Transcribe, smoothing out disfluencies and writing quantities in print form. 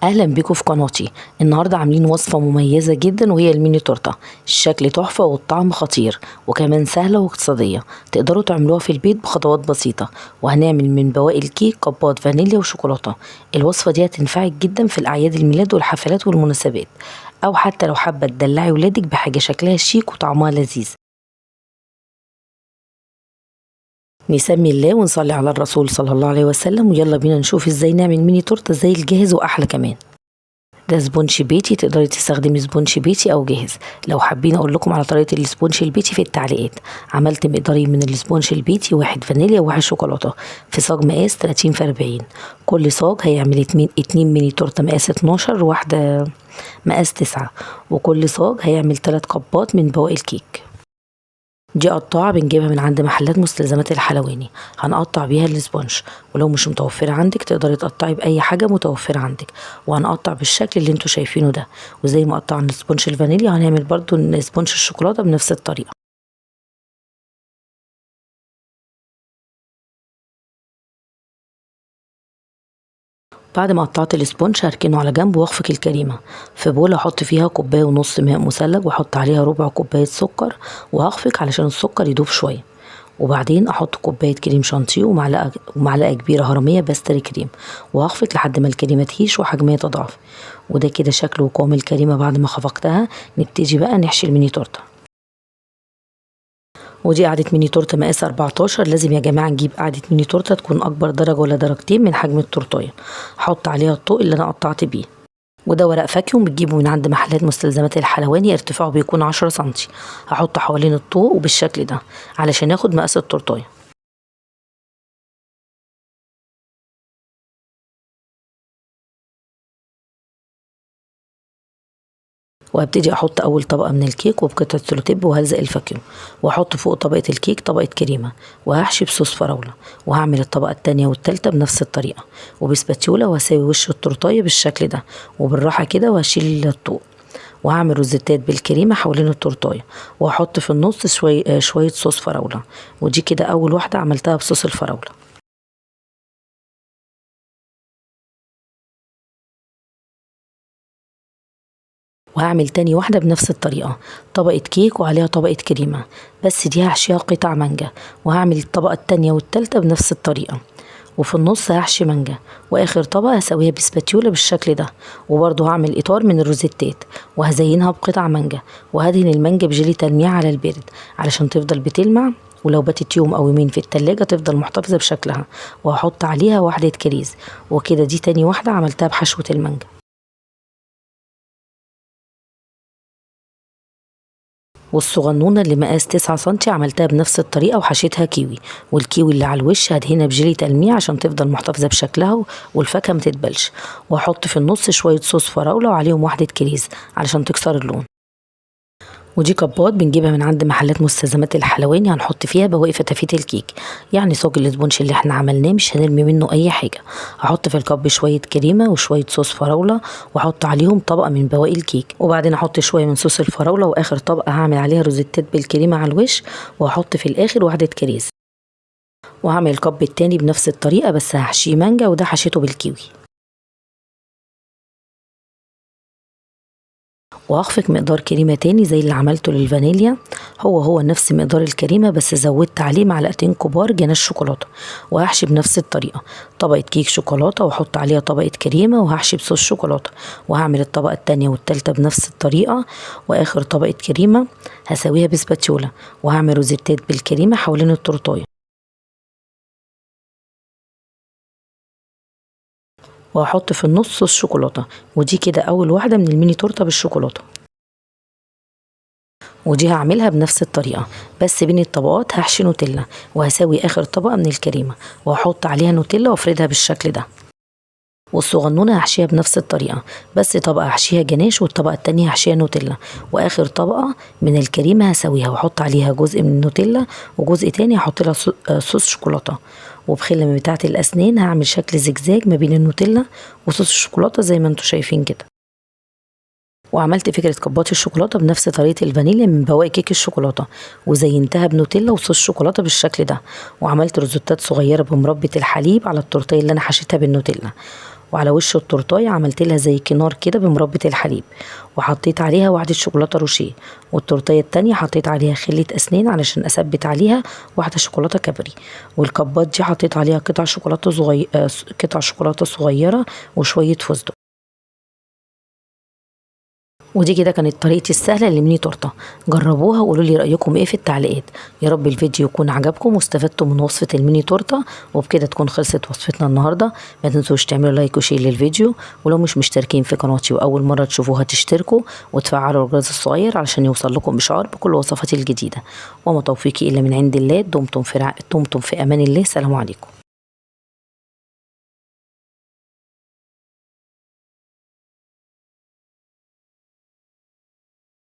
اهلا بيكم في قناتي. النهارده عاملين وصفه مميزه جدا وهي الميني تورته. الشكل تحفه والطعم خطير وكمان سهله واقتصاديه. تقدروا تعملوها في البيت بخطوات بسيطه. وهنعمل من بواقي الكيك قبات فانيليا وشوكولاته. الوصفه دي هتنفعك جدا في الاعياد الميلاد والحفلات والمناسبات، او حتى لو حابه تدلعي ولادك بحاجه شكلها شيك وطعمها لذيذ. نسمي الله ونصلي على الرسول صلى الله عليه وسلم، ويلا بينا نشوف ازاي نعمل ميني تورته زي الجاهز واحلى كمان. ده سبونج بيتي، تقدري تستخدمي سبونج بيتي او جاهز. لو حابين اقول لكم على طريقه السبونج البيتي في التعليقات. عملت مقدارين من السبونج البيتي، واحد فانيليا وواحد شوكولاته، في صاج مقاس 30 في 40. كل صاج هيعمل اتنين ميني تورته مقاس 12، واحده مقاس 9. وكل صاج هيعمل 3 قبات من بواقي الكيك. دي قطاعة بنجيبها من عند محلات مستلزمات الحلواني، هنقطع بيها الاسبونج. ولو مش متوفرة عندك تقدري تقطعي بأي حاجة متوفرة عندك، وهنقطع بالشكل اللي انتوا شايفينه ده. وزي ما قطعنا الاسبونج الفانيليا هنعمل برضو اسبونج الشوكولاتة بنفس الطريقة. بعد ما قطعت الاسبونج هركنه على جنب واخفق الكريمة في بولة، احط فيها كوباية ونص ماء مثلج، واحط عليها ربع كوباية سكر، وهخفق علشان السكر يدوب شوية. وبعدين احط كوبايه كريم شانتيه ومعلقه كبيره هرميه باستري كريم، وهخفق لحد ما الكريمه تهيش وحجمها يتضاعف. وده كده شكل وقوام الكريمه بعد ما خفقتها. نبتدي بقى نحشي الميني تورته. ودي قاعده ميني تورته مقاس 14. لازم يا جماعه نجيب قاعده ميني تورته تكون اكبر درجه ولا درجتين من حجم التورتايه. هحط عليها الطوق اللي انا قطعت بيه. وده ورق فاكيوم بتجيبه من عند محلات مستلزمات الحلواني، ارتفاعه بيكون 10 سنتي. هحطه حوالين الطوق وبالشكل ده علشان ياخد مقاس التورتايه. وهبتدي احط اول طبقه من الكيك وبقطعه سلوتيب وهلزق الفاكيوم، واحط فوق طبقه الكيك طبقه كريمه، وهحشي بصوص فراوله. وهعمل الطبقه التانية والتالتة بنفس الطريقه، وبسباتيولا وهساوي وش التورتايه بالشكل ده وبالراحه كده، وهشيل الطوق. وهعمل روزيتات بالكريمه حوالين التورتايه، وهحط في النص شويه صوص فراوله. ودي كده اول واحده عملتها بصوص الفراوله. وهعمل تاني واحدة بنفس الطريقة، طبقة كيك وعليها طبقة كريمة، بس دي هحشيها قطع مانجا. وهعمل الطبقة التانية والتالتة بنفس الطريقة، وفي النص هحشي مانجا. واخر طبقة هسويها بسباتيولا بالشكل ده. وبرضه هعمل اطار من الروزيتات وهزينها بقطع مانجا، وهدهن المانجا بجيلي تلميع على البارد علشان تفضل بتلمع، ولو باتت يوم او يومين في التلاجة تفضل محتفظة بشكلها. وهحط عليها واحدة كريز. وكده دي تاني واحدة عملتها بحشوة المانجا. والصغنونة اللي مقاس 9 سنتي عملتها بنفس الطريقة وحشيتها كيوي. والكيوي اللي على الوش هدهنها بجيلي تلميع عشان تفضل محتفظة بشكلها والفاكهة متتبلش. وهحط في النص شوية صوص فراولة وعليهم واحدة كريز علشان تكسر اللون. ودي كبات بنجيبها من عند محلات مستلزمات الحلواني، هنحط فيها بواقي فتافيت الكيك. يعني صاج الاسبونش اللي احنا عملناه مش هنرمي منه اي حاجه. هحط في الكب شويه كريمه وشويه صوص فراوله، واحط عليهم طبقه من بواقي الكيك، وبعدين احط شويه من صوص الفراوله، واخر طبقه هعمل عليها روزيتات بالكريمه على الوش، وهحط في الاخر واحده كريز. وهعمل الكب التاني بنفس الطريقه بس هحشيه مانجا، وده حشيته بالكيوي. وهخفق مقدار كريمة تاني زي اللي عملته للفانيليا، هو نفس مقدار الكريمة بس زودت عليه معلقتين كبار جناش شوكولاتة. وهحشي بنفس الطريقة طبقة كيك شوكولاتة، واحط عليها طبقة كريمة، وهحشي بصوص شوكولاتة. وهعمل الطبقة التانية والتالتة بنفس الطريقة، واخر طبقة كريمة هسويها بسباتيولا. وهعمل روزيتات بالكريمة حوالين التورتاية، وهحط في النص صوص شوكولاتة. ودي كده اول واحدة من الميني تورته بالشوكولاتة. ودي هعملها بنفس الطريقة بس بين الطبقات هحشي نوتيلا، وهسوي اخر طبقة من الكريمة وهحط عليها نوتيلا وافردها بالشكل ده. والصغنونة هحشيها بنفس الطريقة بس طبقة هحشيها جناش والطبقة التانية هحشيها نوتيلا، واخر طبقة من الكريمة هسويها واحط عليها جزء من النوتيلا، وجزء تاني هحط لها صوص شوكولاتة. وبخلة بتاعة الاسنان هعمل شكل زجزاج ما بين النوتيلا وصوص الشوكولاتة زي ما انتوا شايفين كده. وعملت فكرة كبات الشوكولاتة بنفس طريقة الفانيليا من بواقي كيك الشوكولاتة، وزينتها بنوتيلا وصوص شوكولاتة بالشكل ده. وعملت روزوتات صغيرة بمربى الحليب على التورتيه اللي انا حشيتها بالنوتيلا. وعلى وش التورتايه عملت لها زي كنار كده بمربة الحليب، وحطيت عليها واحدة شوكولاتة روشيه، والتورتايه التانية حطيت عليها خلة اسنان علشان اثبت عليها واحدة شوكولاتة كابري، والكبات دي حطيت عليها قطع شوكولاتة صغيرة وشوية فستق. ودي كده كانت طريقتي السهلة للميني تورته. جربوها وقولوا لي رأيكم ايه في التعليقات. يا رب الفيديو يكون عجبكم واستفدتوا من وصفة الميني تورته، وبكده تكون خلصت وصفتنا النهارده. ما تنسوش تعملوا لايك وشير للفيديو، ولو مش مشتركين في قناتي واول مرة تشوفوها تشتركوا وتفعلوا الجرس الصغير علشان يوصل لكم اشعار بكل وصفاتي الجديدة. وما توفيقي الا من عند الله. دمتم في امان الله. سلام عليكم.